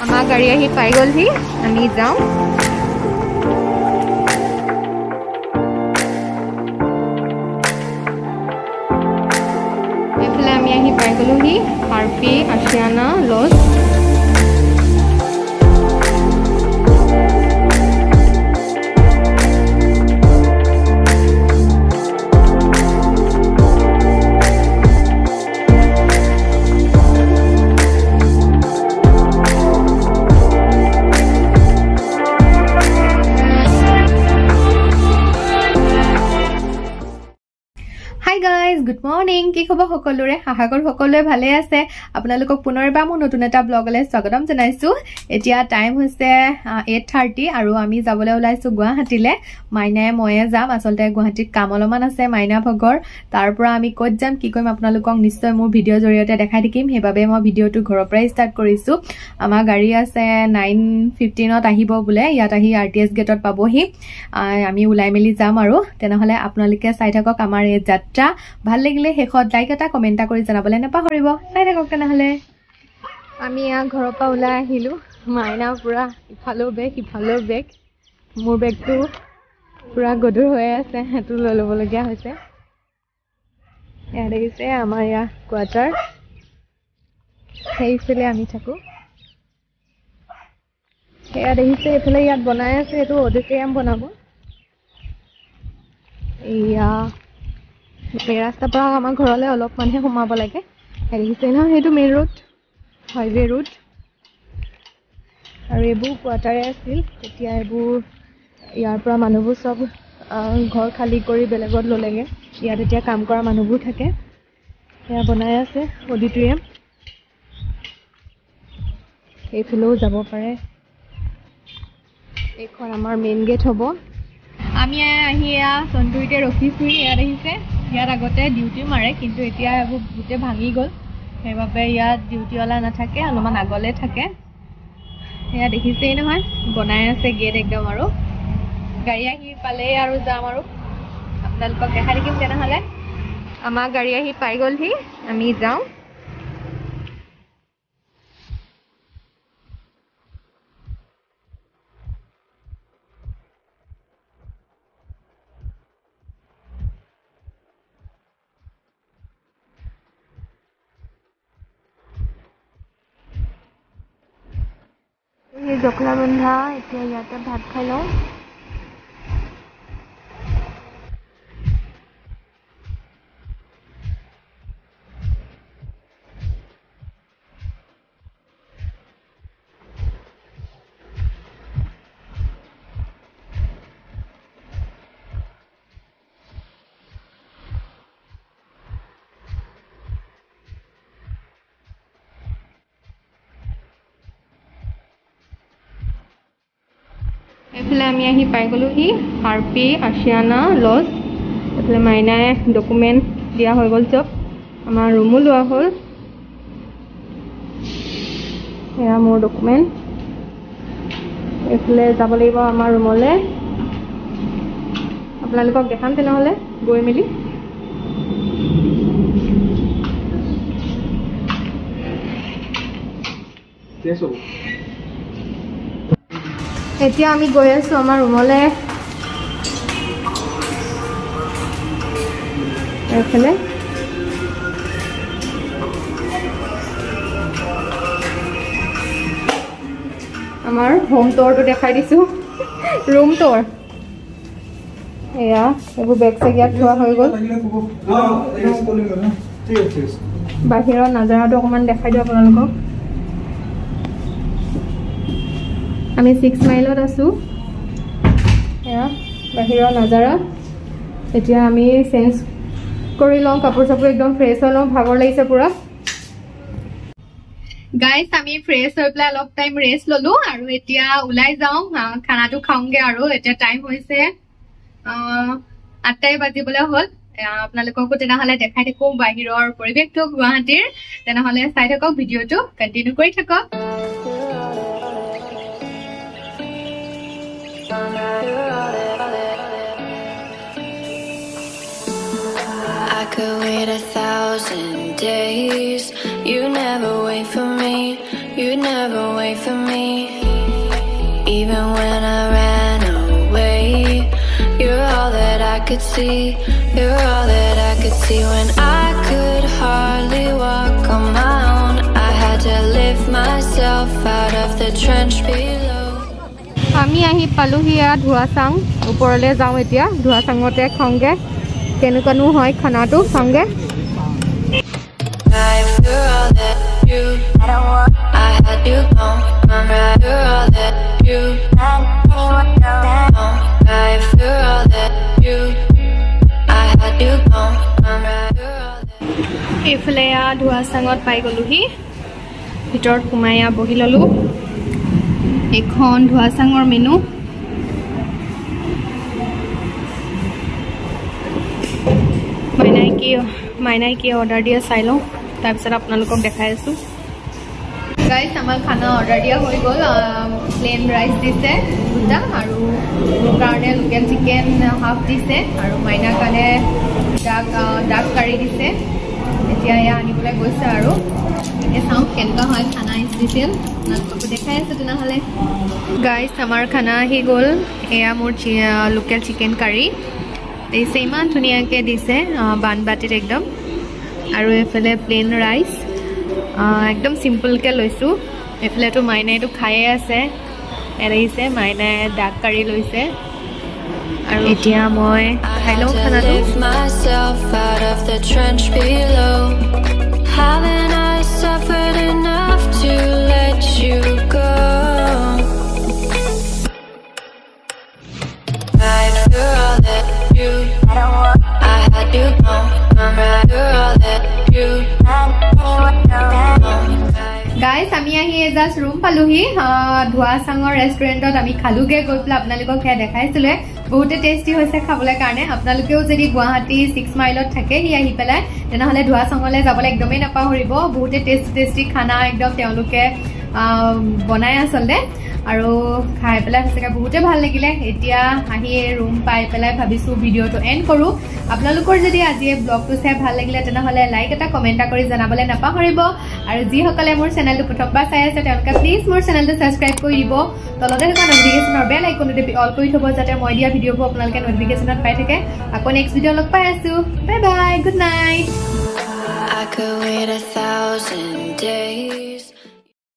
আমাৰ গাড়ী আহি পাই গ'লহি আমি যাওঁ এইফালে আমি আহি পাই গ'লোহি RP Ashiana lodge Hi guys, good morning. কি খবৰ সকলোৰে? আশা কৰো সকলোৱে ভালে আছে। আপোনালোকক পুনৰবাৰ মোৰ নতুন এটা ব্লগলৈ স্বাগতম জনাইছো। এতিয়া টাইম হৈছে 8:30 আৰু আমি যাবলৈ ওলাইছো গুৱাহাটীলে। মাইনায়ে ময়ে যাম। আসলতে গুৱাহাটীত কাম অলপমান আছে মাইনা ভগৰ। তাৰ পৰা আমি ক'ত যাম কি কৰিম আপোনালোকক নিশ্চয় মোৰ ভিডিঅ' জৰিয়তে দেখাই দিম। সেইবাবে মই ভিডিঅ'টো ঘৰৰ পৰাই ষ্টাৰ্ট কৰিছো। আমাৰ গাড়ী আছে 9:15ত আহিব বোলে। ইয়াত আহি আৰটিএছ গেটত পাবহি। আমি ওলাই মেলি যাম আৰু তেনেহলে আপোনালোকে চাই থাকক আমাৰ এই যাত্ৰা ভাল লাগিলে হেখত লাইক এটা কমেন্ট কৰি জনাবলে নাপাহৰিব চাই থাকক তেনেহলে আমি ঘৰৰ পৰা ওলাই আহিলো মাইনা পুৰা ইফালেও বেগ সিফালেও বেগ মোৰ বেগটো পুৰা গধুৰ হৈ আছে হেতু লৈ ল'ব লগিয়া হৈছে এয়া দেখিছে আমাৰ ইয়া কোৱাৰ্টাৰ সেইফালে আমি থাকো এয়া দেখিছে এইফালে ইয়াত বনাই আছে এইটো অডিটৰিয়াম বনাব এয়া এই ৰাস্তাৰ পৰা আমাৰ ঘৰলৈ অলপ মানহে সোমাব লাগে দেখিছে ন সেইটো মেইন ৰোড হাইৱে ৰোড আৰু এইবোৰ কোৱাৰ্টাৰে আছিল এতিয়া এইবোৰ ইয়াৰ পৰা মানুহবোৰ সব ঘৰ খালী কৰি বেলেগত ললেগে ইয়াত এতিয়া কাম কৰা মানুহবোৰ থাকে এয়া বনাই আছে অডিটৰিয়াম এইফালেও যাব পাৰে এইখন আমাৰ মেইন গেট হ'ব আমি আহি সন্তুইতে ৰখিছো ইয়াত আহিছে ইয়াত আগতে ডিউটি মাৰে কিন্তু এতিয়া এইবোৰ গোটে ভাঙি গ'ল সেইবাবে ইয়াত ডিউটিৱালা নাথাকে অলপমান আগলে থাকে এয়া দেখিছেই নহয় বনাই আছে গেট একদম আৰু গাড়ী আহি পালে আৰু যাম আৰু আপোনালোকক দেখাই দিম তেনেহলে আমাৰ গাড়ী আহি পাই গ'লহি আমি যাওঁ জখলা বন্ধা এতিয়া ইয়াতে ভাত খাই লওঁ এইফালে আমি আহি পাই গ'লোহি আৰপি আশিয়ানা লজ এইফালে মাইনাই ডকুমেণ্ট দিয়া হৈ গ'ল চব আমাৰ ৰুমো লোৱা হ'ল এয়া মোৰ ডকুমেণ্ট এইফালে যাব লাগিব আমাৰ ৰুমলৈ আপোনালোকক দেখাম তেনেহ'লে গৈ মেলি এতিয়া আমি গৈ আছো আমাৰ ৰুমলৈ এইফালে আমাৰ হোম টুৰটো দেখাই দিছো ৰুম টুৰ এয়া এইবোৰ বেগ চেগ ইয়াত থোৱা হৈ গ'ল বাহিৰৰ নাজাৰাটো অকণমান দেখাই দিওঁ আপোনালোকক আমি 6 মাইলত আছো এয়া বাহিৰৰ নাজাৰা এতিয়া আমি চেঞ্জ কৰি লওঁ কাপোৰ চাপোৰ একদম ফ্ৰেছ হৈ লওঁ ভাগৰ লাগিছে পুৰা গাইস আমি ফ্ৰেছ হৈ পেলাই অলপ টাইম ৰেষ্ট ললো আৰু এতিয়া ওলাই যাওঁ খানাটো খাওঁগে আৰু এতিয়া টাইম হৈছে 8টা বাজিবলৈ হ'ল আপোনালোককো তেনেহ'লে দেখাই থাকো বাহিৰৰ পৰিৱেশটো গুৱাহাটীৰ তেনেহ'লে চাই থাকক ভিডিঅ'টো কন্টিনিউ কৰি থাকক I could wait 1,000 days. You never wait for me. You never wait for me. Even when I ran away, you're all that I could see. You're all that I could see. When I could hardly walk on my own, I had to lift myself out of the trench below. আমি আহি পালোহি ধুৱাচাং ওপৰলৈ যাওঁ এতিয়া ধুৱাচাঙতে খংগে কেনেকুৱানো হয় খানাটো খংগে এইফালে ধুৱাচাঙত পাই গলোহি ভিতৰত সোমাই বহি ললো এখন ধুৱাচাঙৰ মেনু মাইনাই কি অৰ্ডাৰ দিয়া চাই লওঁ তাৰপিছত আপোনালোকক দেখাই আছো গাইজ আমাৰ খানা অৰ্ডাৰ দিয়া হৈ গ'ল প্লেন ৰাইচ দিছে দুটা আৰু মোৰ কাৰণে লোকেল চিকেন হাফ দিছে আৰু মাইনাৰ কাৰণে ডাক কাৰী দিছে এতিয়া এয়া আনিবলৈ গৈছে আৰু চাওঁ কেনেকুৱা হয় খানা স্পেচিয়েল আপোনালোককো দেখাই আছো তেনেহ'লে গাইজ আমাৰ খানা আহি গ'ল এয়া মোৰ লোকেল চিকেন কাৰী দিছে ইমান ধুনীয়াকৈ দিছে বানবাটিত একদম আৰু এইফালে প্লেন ৰাইচ একদম চিম্পলকৈ লৈছোঁ এইফালেতো মাইনাইটো খায়ে আছে এৰিছে মাইনাই ডাক কাৰী লৈছে আৰু এতিয়া মই খাই লওঁ খানাটো Suffered enough to let you go. After all that you, I had you gone. After all that you, guys আমি আহি জাষ্ট ৰুম পালোহি ধুৱাচাঙৰ ৰেষ্টুৰেণ্টত আমি খালোগে গৈ পেলাই আপোনালোকক সেয়া দেখাইছিলে বহুতে টেষ্টি হৈছে খাবলৈ কাৰণে আপোনালোকেও যদি গুৱাহাটী 6 মাইলত থাকে সি আহি পেলাই তেনেহ'লে ধুৱাচাঙলৈ যাবলৈ একদমেই নাপাহৰিব বহুতে টেষ্টি খানা একদম তেওঁলোকে বনাই আচলতে আৰু খাই পেলাই সঁচাকৈ বহুতে ভাল লাগিলে এতিয়া আহি ৰুম পাই পেলাই ভাবিছোঁ ভিডিঅ'টো এণ্ড কৰোঁ আপোনালোকৰ যদি আজি এই ব্লগটো চাই ভাল লাগিলে তেনেহ'লে লাইক এটা কমেণ্ট এটা কৰি জনাবলৈ নাপাহৰিব আৰু যিসকলে মোৰ চেনেলটো প্ৰথমবাৰ চাই আছে তেওঁলোকে প্লিজ মোৰ চেনেলটো ছাবস্ক্ৰাইব কৰি দিব তলতে থকা নটিফিকেশ্যনৰ বেল আইকনটো অল কৰি থ'ব যাতে মই দিয়া ভিডিঅ'বোৰ আপোনালোকে নটিফিকেশ্যনত পাই থাকে আকৌ নেক্সট ভিডিঅ' লগ পাই আছোঁ bye bye good night I could wait 1,000 days.